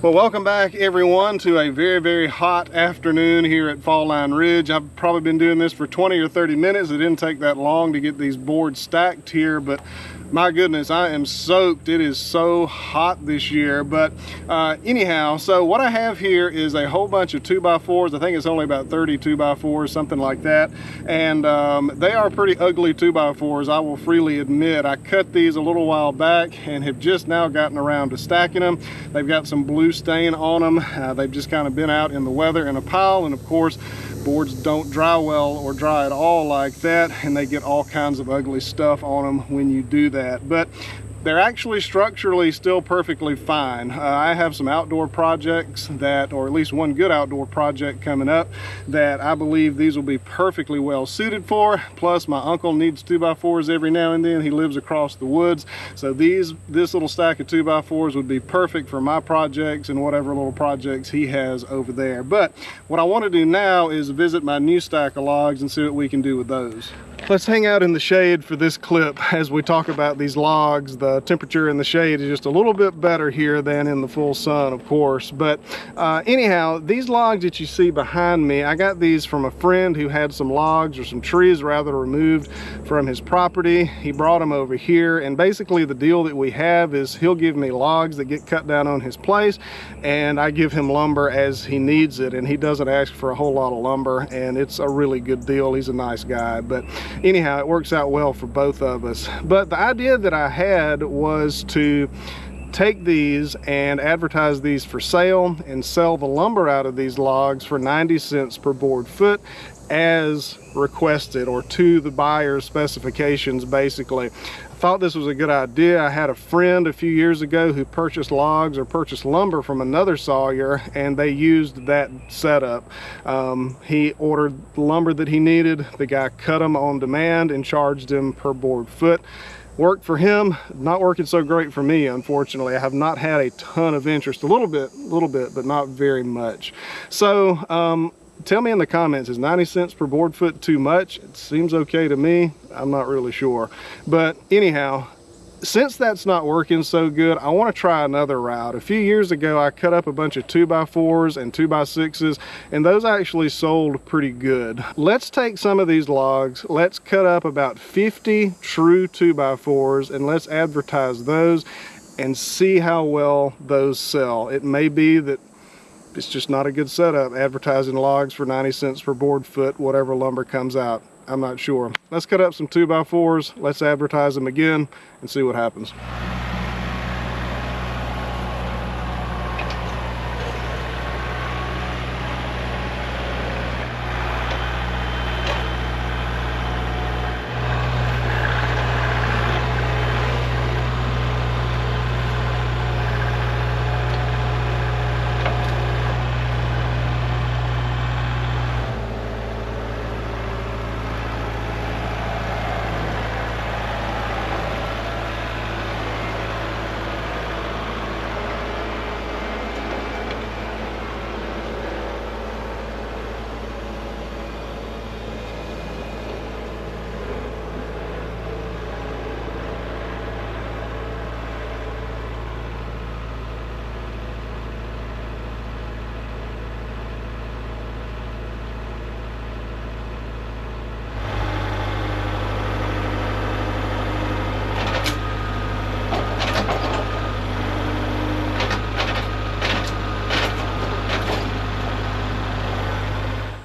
Well, welcome back everyone to a very hot afternoon here at Fall Line Ridge. I've probably been doing this for 20 or 30 minutes. It didn't take that long to get these boards stacked here, but my goodness, I am soaked. It is so hot this year. But anyhow, so what I have here is a whole bunch of 2x4s. I think it's only about 30 2x4s, something like that. And they are pretty ugly 2x4s, I will freely admit. I cut these a little while back and have just now gotten around to stacking them. They've got some blue stain on them. They've just kind of been out in the weather in a pile, and of course boards don't dry well or dry at all like that, and they get all kinds of ugly stuff on them when you do that. But they're actually structurally still perfectly fine. I have some outdoor projects that, or at least one good outdoor project coming up that I believe these will be perfectly well suited for. Plus my uncle needs 2x4s every now and then. He lives across the woods. So this little stack of 2x4s would be perfect for my projects and whatever little projects he has over there. But what I want to do now is visit my new stack of logs and see what we can do with those. Let's hang out in the shade for this clip as we talk about these logs. The temperature in the shade is just a little bit better here than in the full sun, of course. But anyhow, these logs that you see behind me, I got these from a friend who had some logs, or some trees rather, removed from his property. He brought them over here, and basically the deal that we have is he'll give me logs that get cut down on his place, and I give him lumber as he needs it, and he doesn't ask for a whole lot of lumber, and it's a really good deal. He's a nice guy. But anyhow, it works out well for both of us. But the idea that I had was to take these and advertise these for sale and sell the lumber out of these logs for 90 cents per board foot as requested, or to the buyer's specifications basically. I thought this was a good idea. I had a friend a few years ago who purchased logs, or purchased lumber from another sawyer, and they used that setup. He ordered the lumber that he needed. The guy cut them on demand and charged him per board foot. Worked for him, not working so great for me, unfortunately. I have not had a ton of interest. A little bit, but not very much. So tell me in the comments, is 90 cents per board foot too much? It seems okay to me. I'm not really sure. But anyhow, since that's not working so good, I want to try another route. A few years ago, I cut up a bunch of 2x4s and 2x6s, and those actually sold pretty good. Let's take some of these logs, let's cut up about 50 true 2x4s, and let's advertise those and see how well those sell. It may be that it's just not a good setup, advertising logs for 90 cents per board foot, whatever lumber comes out. I'm not sure. Let's cut up some 2x4s, let's advertise them again and see what happens.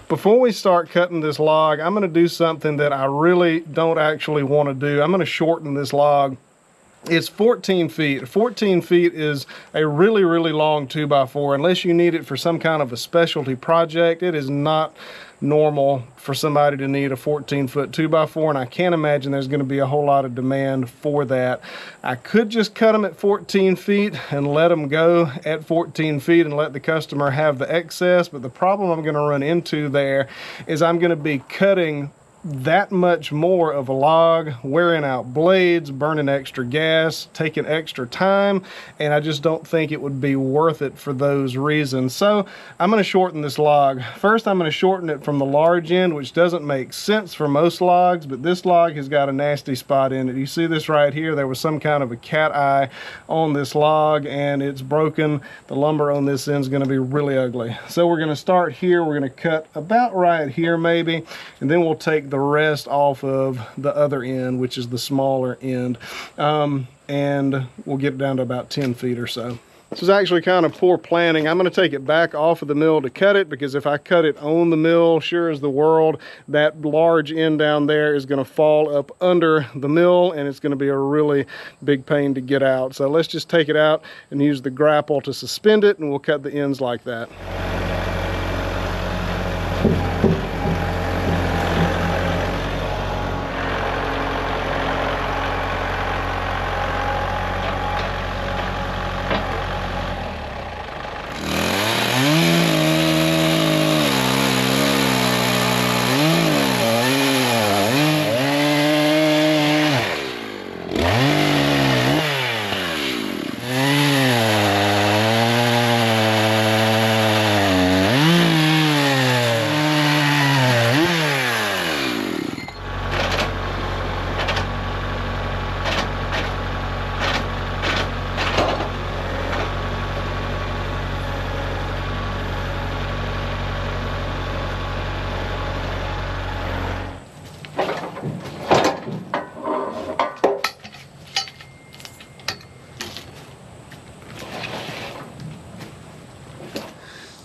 Before we start cutting this log, I'm going to do something that I really don't actually want to do. I'm going to shorten this log. It's 14 feet. 14 feet is a really long 2x4. Unless you need it for some kind of a specialty project, it is not normal for somebody to need a 14-foot 2x4, and I can't imagine there's going to be a whole lot of demand for that. I could just cut them at 14 feet and let them go at 14 feet and let the customer have the excess, but the problem I'm going to run into there is I'm going to be cutting that much more of a log, wearing out blades, burning extra gas, taking extra time, and I just don't think it would be worth it for those reasons. So I'm going to shorten this log. First, I'm going to shorten it from the large end, which doesn't make sense for most logs, but this log has got a nasty spot in it. You see this right here? There was some kind of a cat eye on this log and it's broken. The lumber on this end is going to be really ugly. So we're going to start here. We're going to cut about right here maybe, and then we'll take the rest off of the other end, which is the smaller end, and we'll get down to about 10 feet or so. This is actually kind of poor planning. I'm going to take it back off of the mill to cut it, because if I cut it on the mill, sure as the world, that large end down there is going to fall up under the mill and it's going to be a really big pain to get out. So let's just take it out and use the grapple to suspend it, and we'll cut the ends like that.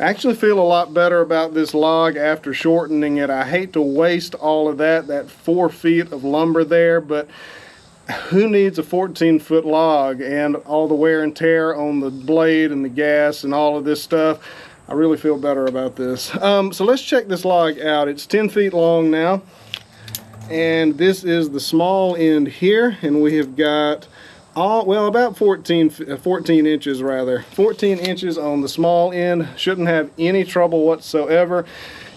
I actually feel a lot better about this log after shortening it. I hate to waste all of that 4 feet of lumber there, but who needs a 14-foot log and all the wear and tear on the blade and the gas and all of this stuff? I really feel better about this. So let's check this log out. It's 10 feet long now, and this is the small end here, and we have got about 14 inches rather. 14 inches on the small end. Shouldn't have any trouble whatsoever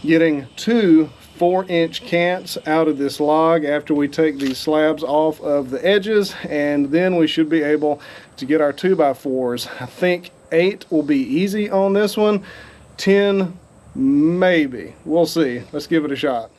getting 2 4-inch cants out of this log after we take these slabs off of the edges, and then we should be able to get our 2x4s. I think 8 will be easy on this one. 10 maybe. We'll see. Let's give it a shot.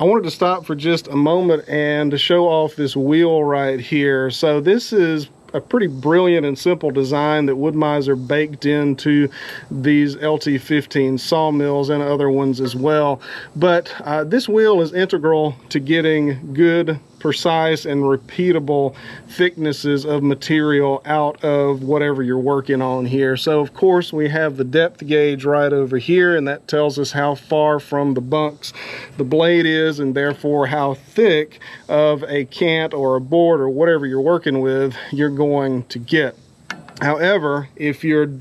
wanted to stop for just a moment and to show off this wheel right here. So this is a pretty brilliant and simple design that Wood-Mizer baked into these LT15 sawmills and other ones as well. But this wheel is integral to getting good, precise, and repeatable thicknesses of material out of whatever you're working on here. So of course we have the depth gauge right over here, and that tells us how far from the bunks the blade is, and therefore how thick of a cant or a board or whatever you're working with you're going to get. However, if you've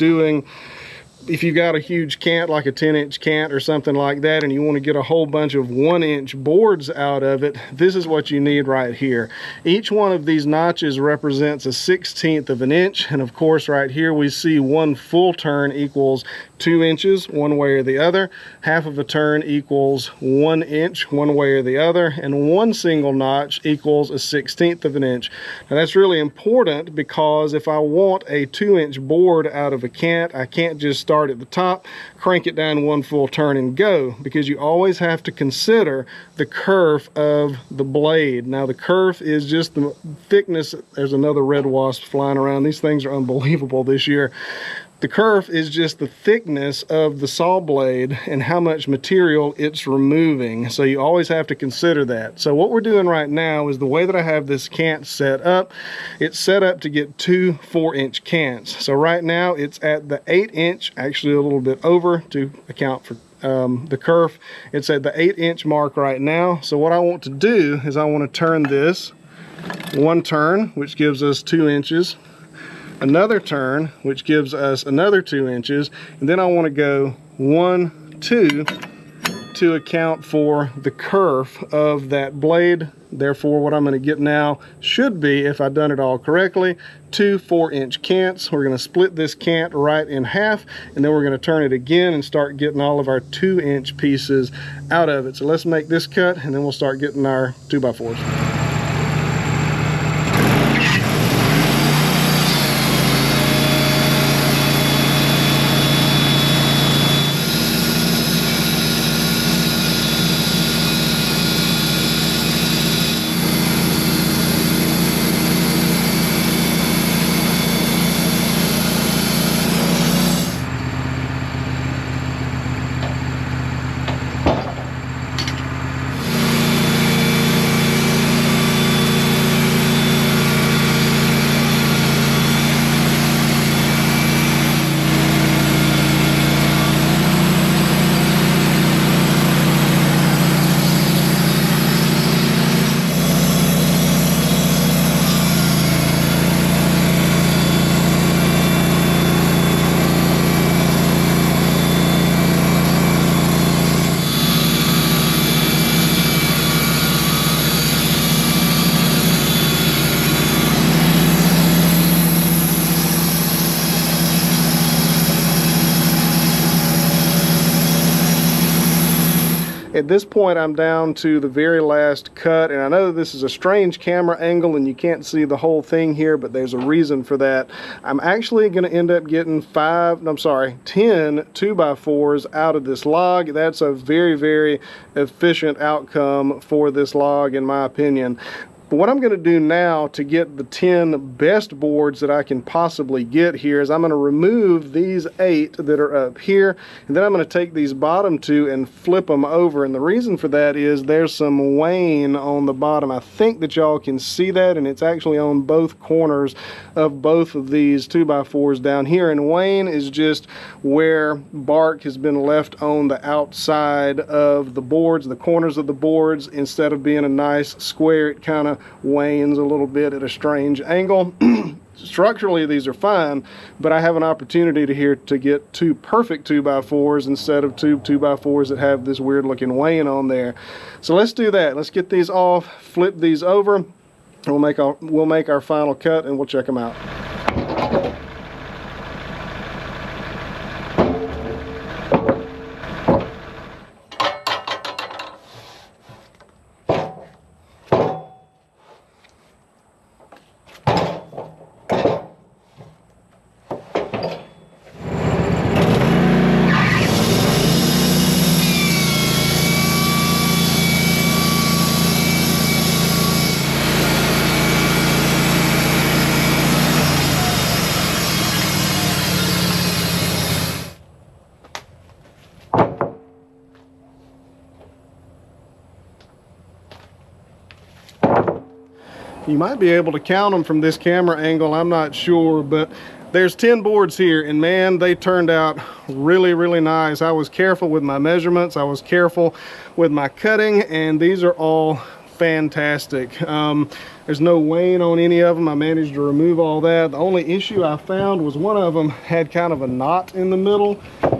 got a huge cant, like a 10-inch cant or something like that, and you want to get a whole bunch of 1-inch boards out of it, this is what you need right here. Each one of these notches represents a 1/16 of an inch, and of course right here we see 1 full turn equals 2 inches one way or the other, half of a turn equals 1 inch one way or the other, and 1 single notch equals a 1/16 of an inch. Now that's really important, because if I want a 2-inch board out of a cant, I can't just start at the top, crank it down 1 full turn and go, because you always have to consider the kerf of the blade. Now the kerf is just the thickness. There's another red wasp flying around. These things are unbelievable this year. The kerf is just the thickness of the saw blade and how much material it's removing. So you always have to consider that. So what we're doing right now is, the way that I have this cant set up, it's set up to get 2 4-inch cants. So right now it's at the 8-inch, actually a little bit over to account for the kerf. It's at the 8-inch mark right now. So what I want to do is I want to turn this 1 turn, which gives us 2 inches. Another turn, which gives us another 2 inches, and then I want to go 1, 2 to account for the kerf of that blade. Therefore, what I'm going to get now should be, if I've done it all correctly, 2 4-inch cants. We're going to split this cant right in half, and then we're going to turn it again and start getting all of our 2-inch pieces out of it. So let's make this cut, and then we'll start getting our 2x4s. At this point, I'm down to the very last cut, and I know this is a strange camera angle and you can't see the whole thing here, but there's a reason for that. I'm actually going to end up getting 10 2x4s out of this log. That's a very, very efficient outcome for this log, in my opinion. But what I'm going to do now to get the 10 best boards that I can possibly get here is I'm going to remove these 8 that are up here, and then I'm going to take these bottom 2 and flip them over. And the reason for that is there's some wane on the bottom. I think that y'all can see that, and it's actually on both corners of both of these 2x4s down here. And wane is just where bark has been left on the outside of the boards, the corners of the boards. Instead of being a nice square, it kind of wanes a little bit at a strange angle. Structurally these are fine, but I have an opportunity to get 2 perfect 2x4s instead of 2 2x4s that have this weird looking wane on there. So let's do that. Let's get these off, flip these over, and we'll make our final cut, and we'll check them out. You might be able to count them from this camera angle, I'm not sure, but there's 10 boards here, and man, they turned out really, really nice. I was careful with my measurements, I was careful with my cutting, and these are all fantastic. There's no wane on any of them. I managed to remove all that. The only issue I found was one of them had kind of a knot in the middle,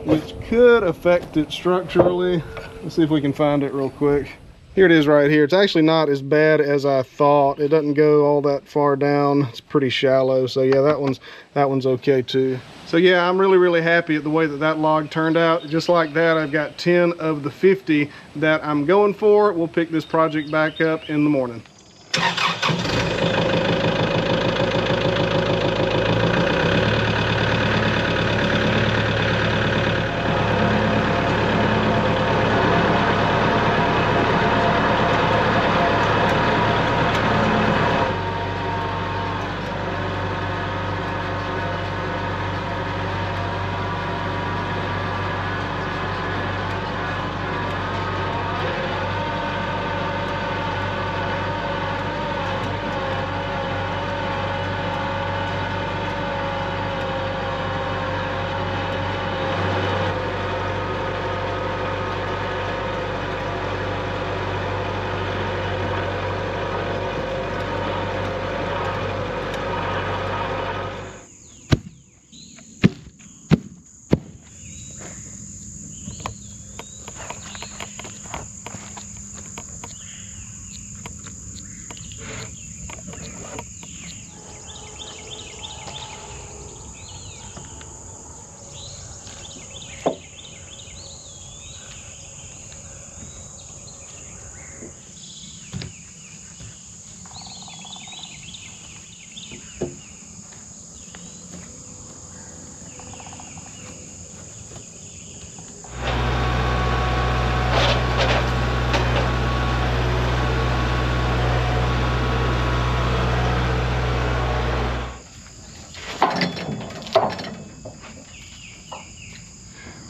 which could affect it structurally. Let's see if we can find it real quick. Here it is right here. It's actually not as bad as I thought. It doesn't go all that far down. It's pretty shallow. So yeah, that one's okay too. So yeah, I'm really, really happy at the way that that log turned out. Just like that, I've got 10 of the 50 that I'm going for. We'll pick this project back up in the morning.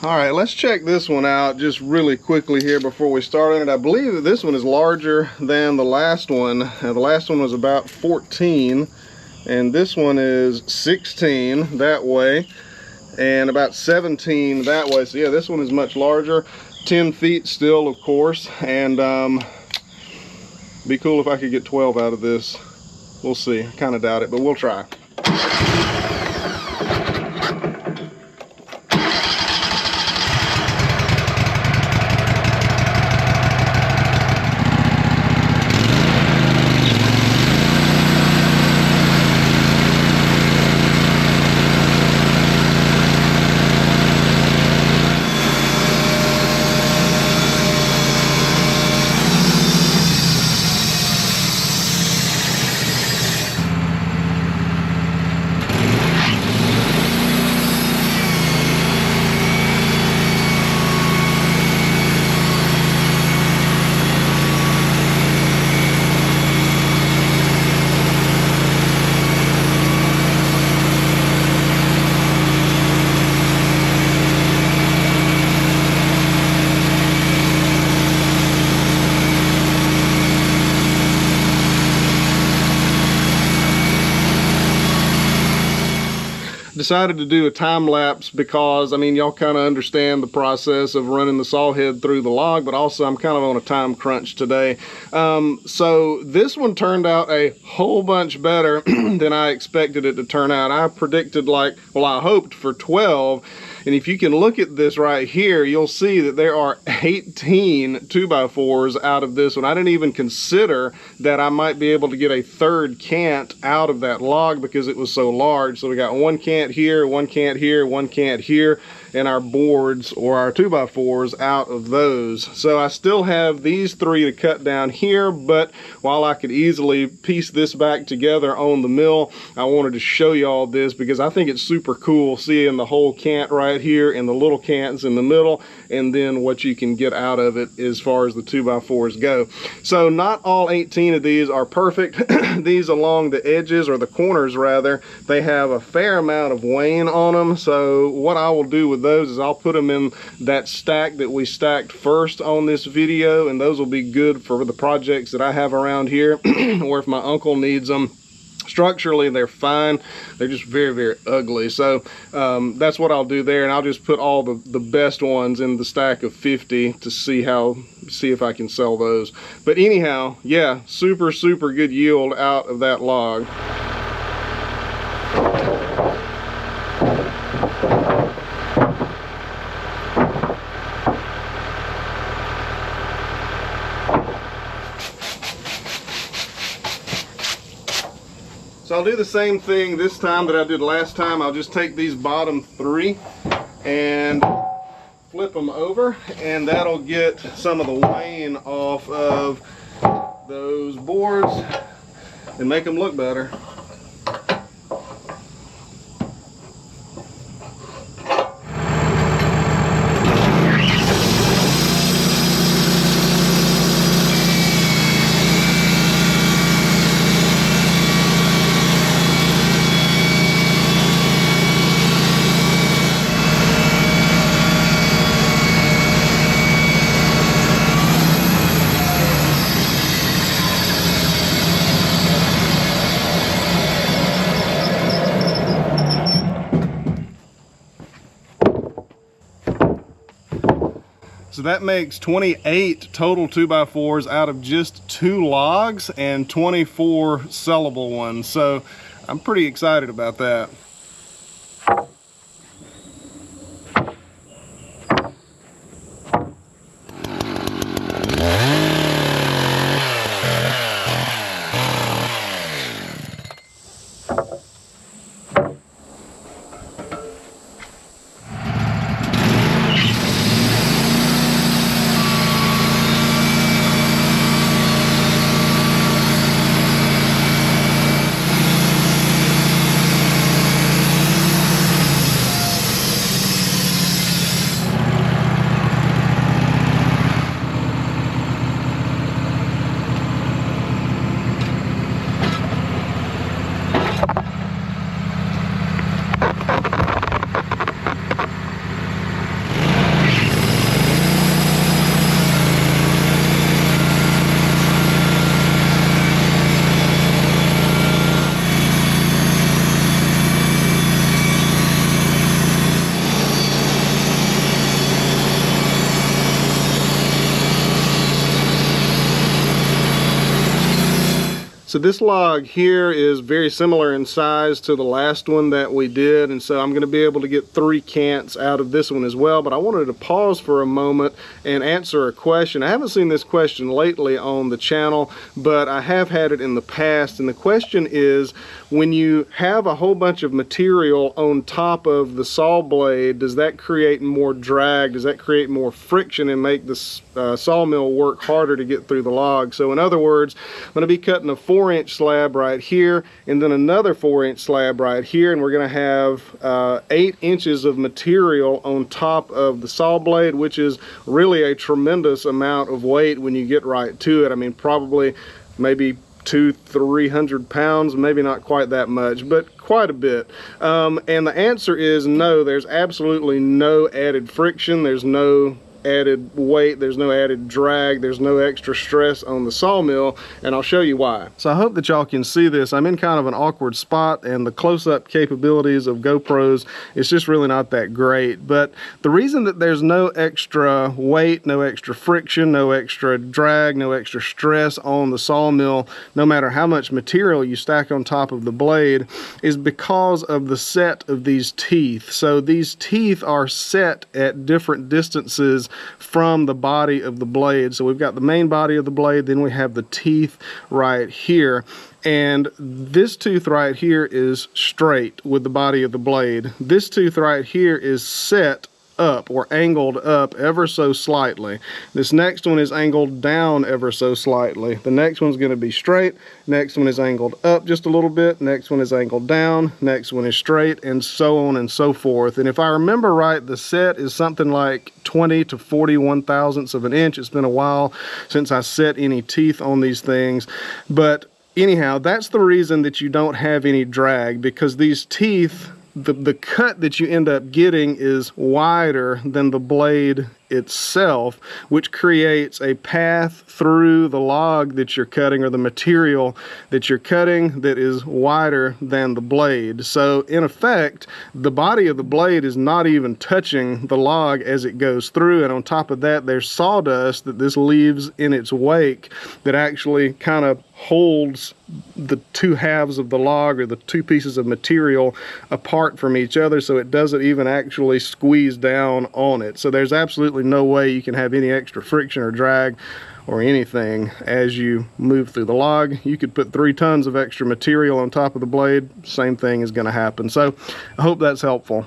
All right, let's check this one out just really quickly here before we start on it. I believe that this one is larger than the last one. The last one was about 14, and this one is 16 that way, and about 17 that way. So yeah, this one is much larger. 10 feet still, of course, and be cool if I could get 12 out of this. We'll see. I kind of doubt it, but we'll try. Decided to do a time lapse because, I mean, y'all kind of understand the process of running the saw head through the log, but also I'm kind of on a time crunch today. So this one turned out a whole bunch better than I expected it to turn out. I predicted, like, well, I hoped for 12. And if you can look at this right here, you'll see that there are 18 2x4s out of this one. I didn't even consider that I might be able to get a third cant out of that log because it was so large. So we got one cant here, one cant here, one cant here, and our boards or our 2x4s out of those. So I still have these 3 to cut down here, but while I could easily piece this back together on the mill, I wanted to show you all this because I think it's super cool seeing the whole cant right right here and the little cants in the middle, and then what you can get out of it as far as the 2x4s go. So not all 18 of these are perfect. These along the edges, or the corners rather, they have a fair amount of wane on them. So what I will do with those is I'll put them in that stack that we stacked first on this video, and those will be good for the projects that I have around here or if my uncle needs them. Structurally they're fine, they're just very, very ugly. So that's what I'll do there, and I'll just put all the best ones in the stack of 50 to see if I can sell those. But anyhow, yeah, super good yield out of that log. So I'll do the same thing this time that I did last time. I'll just take these bottom 3 and flip them over, and that'll get some of the wane off of those boards and make them look better. So that makes 28 total 2x4s out of just 2 logs and 24 sellable ones. So I'm pretty excited about that. So this log here is very similar in size to the last one that we did, and so I'm going to be able to get 3 cants out of this one as well. But I wanted to pause for a moment and answer a question. I haven't seen this question lately on the channel, but I have had it in the past, and the question is, when you have a whole bunch of material on top of the saw blade, does that create more drag? Does that create more friction and make the sawmill work harder to get through the log? So in other words, I'm going to be cutting a 4-inch slab right here, and then another 4-inch slab right here, and we're going to have 8 inches of material on top of the saw blade, which is really a tremendous amount of weight when you get right to it. I mean, probably maybe 200-300 pounds, maybe not quite that much, but quite a bit. And the answer is no. There's absolutely no added friction. There's no added weight, there's no added drag, there's no extra stress on the sawmill, and I'll show you why. So I hope that y'all can see this. I'm in kind of an awkward spot, and the close-up capabilities of GoPros, it's just really not that great. But the reason that there's no extra weight, no extra friction, no extra drag, no extra stress on the sawmill, no matter how much material you stack on top of the blade, is because of the set of these teeth. So these teeth are set at different distances from the body of the blade. So we've got the main body of the blade, then we have the teeth right here. And this tooth right here is straight with the body of the blade. This tooth right here is set up or angled up ever so slightly. This next one is angled down ever so slightly. The next one's going to be straight. Next one is angled up just a little bit. Next one is angled down. Next one is straight, and so on and so forth. And if I remember right, the set is something like 20 to 41 thousandths of an inch. It's been a while since I set any teeth on these things, but anyhow, that's the reason that you don't have any drag, because these teeth, the cut that you end up getting is wider than the blade itself, which creates a path through the log that you're cutting, or the material that you're cutting, that is wider than the blade. So in effect, the body of the blade is not even touching the log as it goes through, and on top of that, there's sawdust that this leaves in its wake that actually kind of holds the two halves of the log, or the two pieces of material, apart from each other, so it doesn't even actually squeeze down on it. So there's absolutely no way you can have any extra friction or drag or anything as you move through the log. You could put 3 tons of extra material on top of the blade, same thing is going to happen. So I hope that's helpful.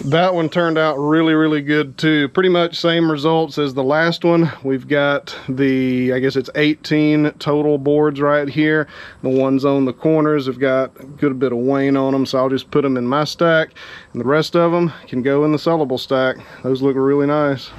That one turned out really good too. Pretty much same results as the last one. We've got the, I guess it's 18 total boards right here. The ones on the corners have got a good bit of wane on them, so I'll just put them in my stack, and the rest of them can go in the sellable stack. Those look really nice.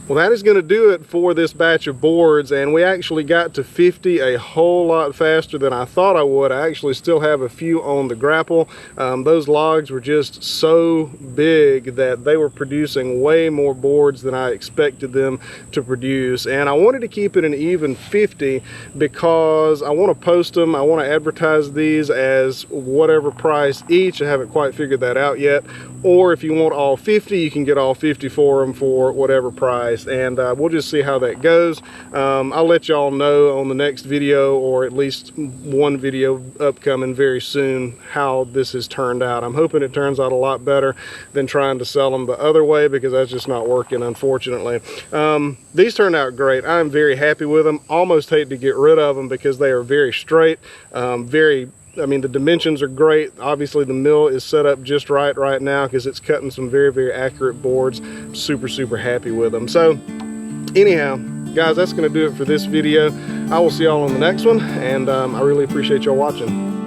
Well, that is going to do it for this batch of boards, and we actually got to 50 a whole lot faster than I thought I would. I actually still have a few on the grapple. Those logs were just so big that they were producing way more boards than I expected them to produce, and I wanted to keep it an even 50 because I want to post them. I want to advertise these as whatever price each. I haven't quite figured that out yet. Or if you want all 50, you can get all 50 for them for whatever price, and we'll just see how that goes. I'll let y'all know on the next video, or at least one video upcoming very soon, how this has turned out. I'm hoping it turns out a lot better than trying to sell them the other way, because that's just not working, unfortunately. These turned out great. I'm very happy with them. Almost hate to get rid of them because they are very straight, I mean, the dimensions are great. Obviously the mill is set up just right now because it's cutting some very accurate boards. I'm super happy with them. So anyhow, guys, that's going to do it for this video. I will see y'all on the next one, and I really appreciate y'all watching.